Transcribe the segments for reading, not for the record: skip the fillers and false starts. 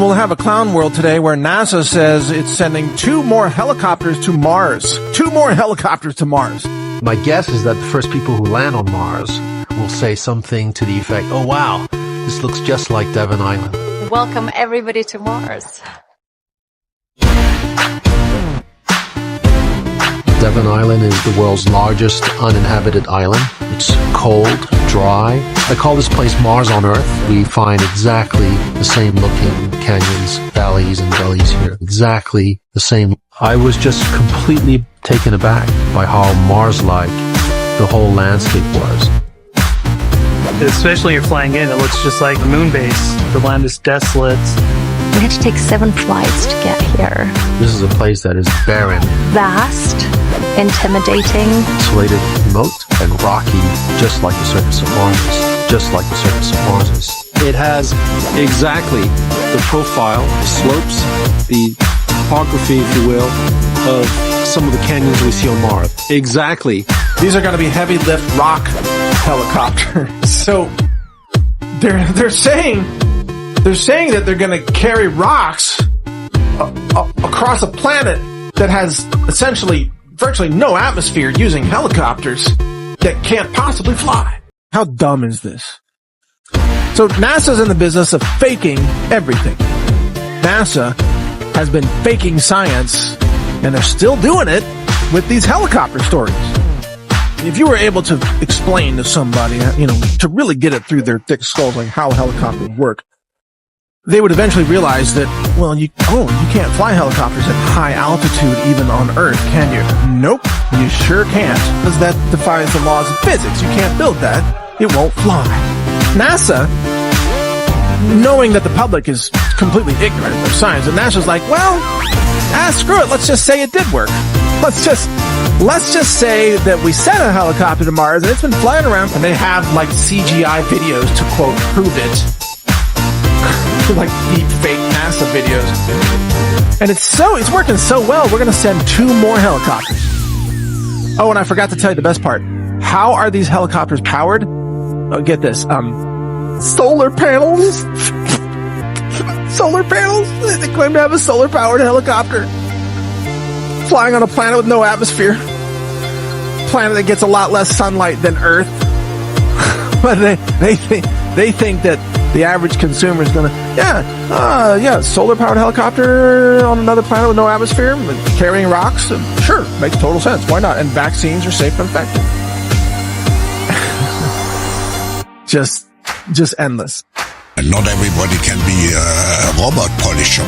we'll have a clown world today where NASA says it's sending 2 more helicopters to Mars. 2 more helicopters to Mars. My guess is that the first people who land on Mars will say something to the effect, oh wow, this looks just like Devon Island. Welcome everybody to Mars. Devon Island is the world's largest uninhabited island. It's cold, dry. I call this place Mars on Earth. We find exactly the same looking canyons, valleys, and gullies here. Exactly the same. I was just completely taken aback by how Mars-like the whole landscape was. Especially when you're flying in, it looks just like the moon base. The land is desolate. We had to take 7 flights to get here. This is a place that is barren, Vast, intimidating, isolated, remote, and rocky, just like the surface of Mars. Just like the surface of Mars is. It has exactly the profile, the slopes, the topography, if you will, of some of the canyons we see on Mars. Exactly. These are going to be heavy lift rock helicopters. So they're saying that they're going to carry rocks across a planet that has essentially virtually no atmosphere using helicopters that can't possibly fly. How dumb is this? So NASA's in the business of faking everything. NASA has been faking science, and they're still doing it with these helicopter stories. If you were able to explain to somebody, to really get it through their thick skulls, like how helicopters work, they would eventually realize that, well, you can't fly helicopters at high altitude even on Earth, can you? Nope, you sure can't, because that defies the laws of physics. You can't build that. It won't fly. NASA, knowing that the public is completely ignorant of science, and NASA's like, well, screw it, let's just say it did work. Let's just say that we sent a helicopter to Mars and it's been flying around, and they have like CGI videos to quote prove it. Like deep fake NASA videos. And it's working so well, we're gonna send 2 more helicopters. Oh, and I forgot to tell you the best part. How are these helicopters powered? Oh, get this. Solar panels. Solar panels. They claim to have a solar powered helicopter flying on a planet with no atmosphere. Planet that gets a lot less sunlight than Earth. But they think that the average consumer is gonna, solar powered helicopter on another planet with no atmosphere, carrying rocks. Sure, makes total sense. Why not? And vaccines are safe and effective. just endless. And not everybody can be a robot polisher.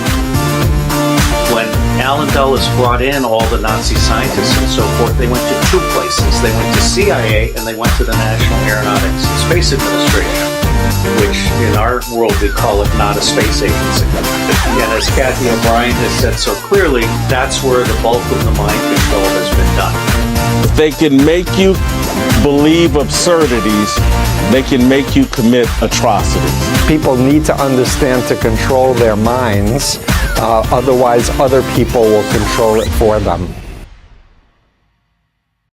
When Alan Dulles brought in all the Nazi scientists and so forth, they went to 2 places. They went to CIA and they went to the National Aeronautics and Space Administration, which in our world we call it not a space agency. And as Kathy O'Brien has said so clearly, that's where the bulk of the mind control has been done. They can make you believe absurdities. They can make you commit atrocities. People need to understand to control their minds. Otherwise, other people will control it for them.